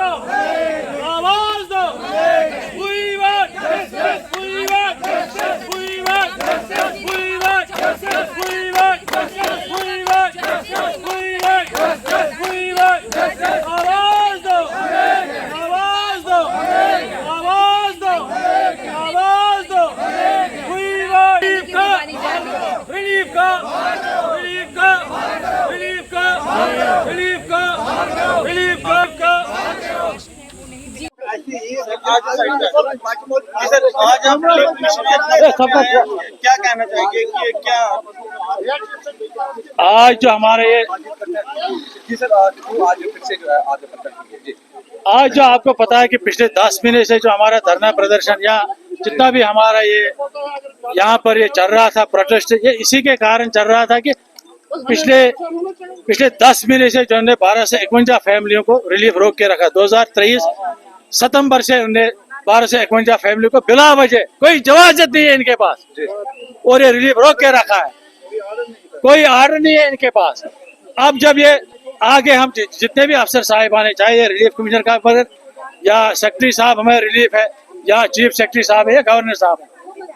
दो, आवाज दो। We want justice. We want justice. We want justice. We want justice. We want justice. We want justice. We want justice. We want justice. आवाज दो, आवाज दो, आवाज दो, आवाज दो। We want relief का, relief का, relief का, relief का, relief का, relief का। आज हम क्या कहना चाहेंगे कि क्या आज जो हमारे ये जी सर आज फिर से जो है आज जी आज जो आपको पता है कि पिछले 10 महीने से जो हमारा धरना प्रदर्शन या जितना भी हमारा ये यहाँ पर ये चल रहा था प्रोटेस्ट, ये इसी के कारण चल रहा था कि पिछले 10 महीने से जो उन्होंने 12 से 51 फैमिलियों को रिलीफ रोक के रखा। 2023 सितंबर से उन्हें 12 से 51 फैमिली को बिला वजह कोई जवाजत नहीं है इनके पास और ये रिलीफ रोक के रखा है, कोई आर्डर नहीं है इनके पास। अब जब ये आगे हम जितने भी अफसर साहिब आने, चाहे ये रिलीफ कमिश्नर का पद या सेक्रेटरी साहब हमें रिलीफ है या चीफ सेक्रेटरी साहब है या गवर्नर साहब है,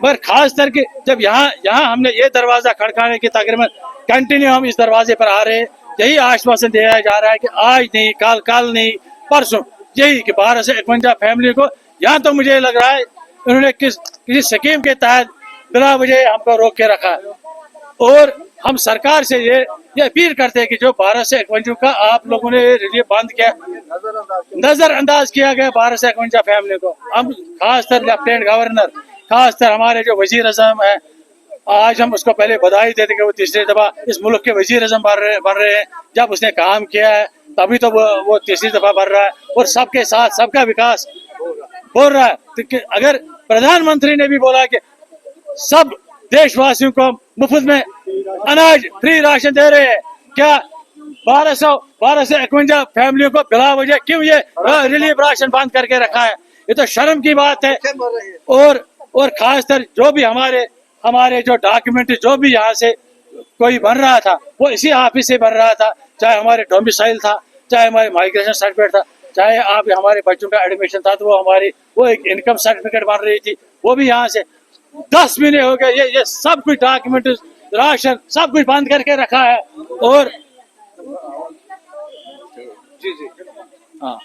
मगर खास करके जब यहाँ हमने ये दरवाजा खड़काने की तकरीबन कंटिन्यू हम इस दरवाजे पर आ रहे हैं, यही आश्वासन दिया जा रहा है कि आज नहीं, कल नहीं, परसों, यही कि 12 से 51 फैमिली को यहाँ तो मुझे लग रहा है उन्होंने किसी स्कीम के तहत बिना वजह हमको रोक के रखा है। और हम सरकार से ये अपील करते हैं कि जो 12 से 51 का आप लोगों ने रिलीफ बंद किया, नजरअंदाज किया गया 12 से 51 फैमिली को। हम खासकर लेफ्टिनेंट गवर्नर, खासकर हमारे जो वजीर आजम है, आज हम उसको पहले बधाई देते कि वो तीसरी दफा इस मुल्क के वजीर आजम बन रहे हैं। जब उसने काम किया है तभी तो वो तीसरी दफा बन रहा है और सबके साथ सबका विकास बोल रहा है। तो अगर प्रधानमंत्री ने भी बोला कि सब देशवासियों को मुफ्त में अनाज फ्री राशन दे रहे हैं, क्या 12 से 51 फैमिलियों को बिला वजह क्यों ये रिलीफ राशन बंद करके रखा है? ये तो शर्म की बात है। और खासकर जो भी हमारे जो डॉक्यूमेंट जो भी यहाँ से कोई बन रहा था वो इसी ऑफिस से बन रहा था, चाहे हमारे डोमिसाइल था, चाहे हमारे माइग्रेशन सर्टिफिकेट था, चाहे आप हमारे बच्चों का एडमिशन था तो वो एक इनकम सर्टिफिकेट बन रही थी, वो भी यहाँ से 10 महीने हो गए ये सब कुछ डॉक्यूमेंट राशन सब कुछ बंद करके रखा है। और जी हाँ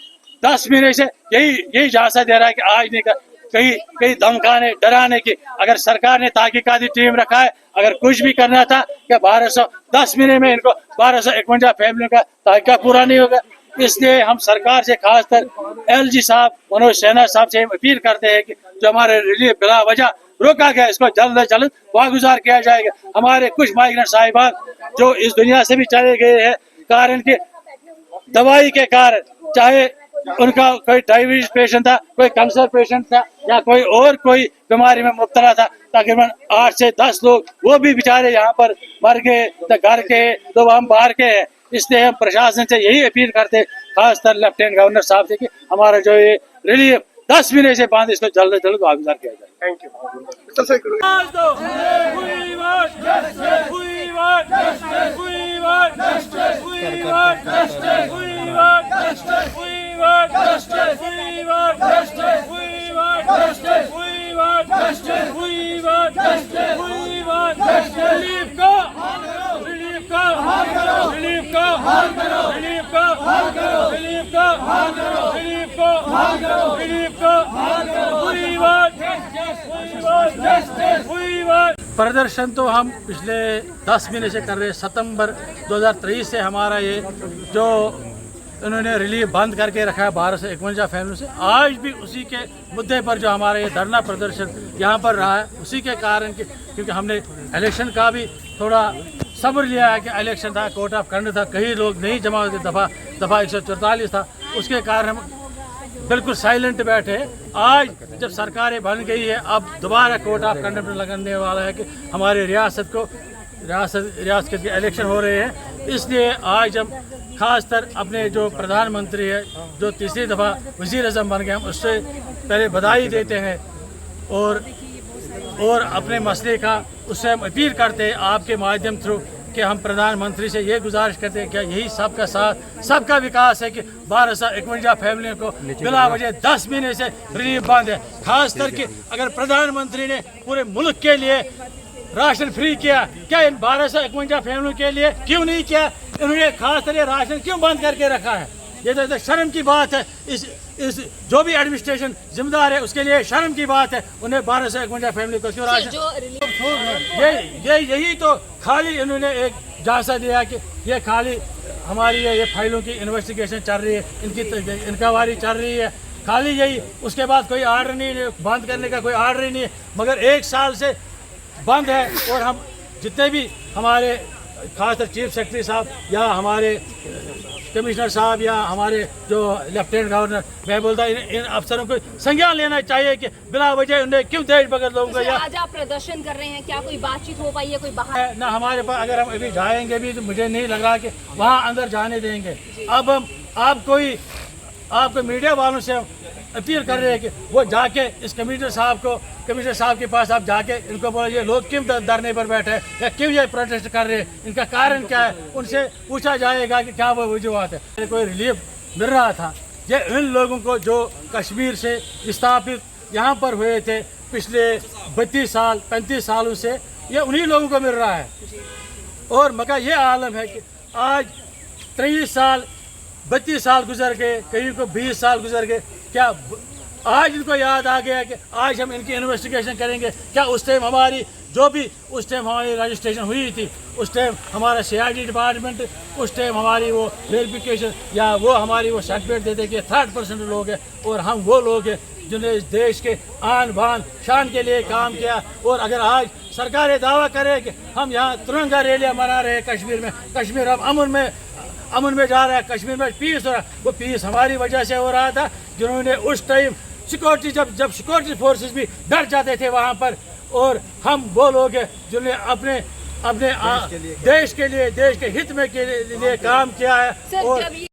10 महीने से यही झांसा दे रहा है कि आज नहीं कर कहीं धमकाने डराने की। अगर सरकार ने तहकीकाती टीम रखा है, अगर कुछ भी करना था कि 10 महीने में इनको 12 से 51 फैमिली का तहकीकात पूरा नहीं होगा। इसलिए हम सरकार से खासकर LG साहब मनोज सिन्हा साहब से अपील करते हैं कि जो हमारे रिलीफ बिला वजह रोका गया इसको जल्द से जल्द वागुजार किया जाएगा। हमारे कुछ माइग्रेंट साहिबान जो इस दुनिया से भी चले गए हैं कारण के दवाई के कारण, चाहे उनका कोई डायबिटीज पेशेंट था, कोई कैंसर पेशेंट था या कोई बीमारी में मुब्तला था, तकरीबन 8 से 10 लोग वो भी बेचारे यहाँ पर मर गए, तो घर के तो हम बाहर के हैं। इसलिए हम प्रशासन से यही अपील करते खासकर लेफ्टिनेंट गवर्नर साहब से कि हमारा जो ये रिलीफ 10 महीने से बंद इसको जल्द से जल्द वागुजार किया जाए। Thank you. प्रदर्शन तो हम पिछले 10 महीने से कर रहे हैं। सितंबर 2023 से हमारा ये जो उन्होंने रिलीफ बंद करके रखा है 12 से 51 फैमिली से, आज भी उसी के मुद्दे पर जो हमारा ये धरना प्रदर्शन यहाँ पर रहा है, उसी के कारण क्योंकि हमने इलेक्शन का भी थोड़ा सब्र लिया है कि इलेक्शन था, कोर्ट ऑफ कंडक्ट था, कई लोग नहीं जमा होते, दफ़ा 144 था, उसके कारण हम बिल्कुल साइलेंट बैठे। आज जब सरकारें बन गई है, अब दोबारा कोर्ट ऑफ कंडक्ट लगने वाला है कि हमारे रियासत के इलेक्शन हो रहे हैं। इसलिए आज हम खासकर अपने जो प्रधानमंत्री है, जो तीसरी दफ़ा वज़ीर आज़म बन गए, हम उससे पहले बधाई देते हैं और अपने मसले का उससे हम अपील करते हैं आपके माध्यम थ्रू कि हम प्रधानमंत्री से ये गुजारिश करते हैं कि यही सबका साथ सबका विकास है कि 1251 फैमिलियों को बिला वजह 10 महीने से रिलीफ बंद है। खास करके अगर प्रधानमंत्री ने पूरे मुल्क के लिए राशन फ्री किया, क्या इन 1251 फैमिलियों के लिए क्यों नहीं किया? इन्होंने खास करके राशन क्यों बंद करके रखा है? ये तो शर्म की बात है। इस जो भी एडमिनिस्ट्रेशन जिम्मेदार है उसके लिए शर्म की बात है। उन्हें 1251 फैमिली को क्यों राशन? यही तो खाली इन्होंने एक जायजा दिया कि ये खाली हमारी ये फाइलों की इन्वेस्टिगेशन चल रही है, इनकी इंक्वायरी चल रही है, खाली यही। उसके बाद कोई आर्डर नहीं है, बंद करने का कोई आर्डर ही नहीं है। मगर 1 साल से बंद है और हम जितने भी हमारे खासकर चीफ सेक्रेटरी साहब या हमारे कमिश्नर साहब या हमारे जो लेफ्टिनेंट गवर्नर, मैं बोलता इन अफसरों को संज्ञान लेना चाहिए कि बिला वजह उन्हें क्यों देश भगत लोगों का। आज आप प्रदर्शन कर रहे हैं, क्या कोई बातचीत हो पाई है? कोई बाहर ना हमारे पास, अगर हम अभी जाएंगे भी तो मुझे नहीं लग रहा कि वहाँ अंदर जाने देंगे। अब हम आपको मीडिया वालों से अपील कर रहे हैं कि वो जाके इस कमिश्नर साहब के पास आप जाके इनको बोलो ये लोग क्यों धरने पर बैठे हैं या क्यों ये प्रोटेस्ट कर रहे हैं, इनका कारण क्या है, उनसे पूछा जाएगा कि क्या वो वजूहत है। कोई रिलीफ मिल रहा था ये इन लोगों को जो कश्मीर से विस्थापित यहाँ पर हुए थे पिछले 35 सालों से, ये उन्हीं लोगों को मिल रहा है। और मगर ये आलम है कि आज 23 साल 32 साल गुजर गए, कहीं को 20 साल गुजर गए, क्या आज इनको याद आ गया कि आज हम इनकी इन्वेस्टिगेशन करेंगे? क्या उस टाइम हमारी रजिस्ट्रेशन हुई थी, उस टाइम हमारा CID डिपार्टमेंट, उस टाइम हमारी वो वेरिफिकेशन या वो हमारी वो सर्टिफिकेट देते कि 3rd% लोग हैं और हम वो लोग हैं जिन्होंने इस देश के आन बान शान के लिए काम किया। और अगर आज सरकार दावा करे कि हम यहाँ तिरंगा रैलियाँ मना रहे हैं कश्मीर अब अमन में जा रहा है, कश्मीर में पीस हो रहा है, वो पीस हमारी वजह से हो रहा था जिन्होंने उस टाइम सिक्योरिटी जब सिक्योरिटी फोर्सेस भी डर जाते थे वहाँ पर। और हम वो लोग हैं जिन्होंने अपने देश के हित में के लिए काम किया है। और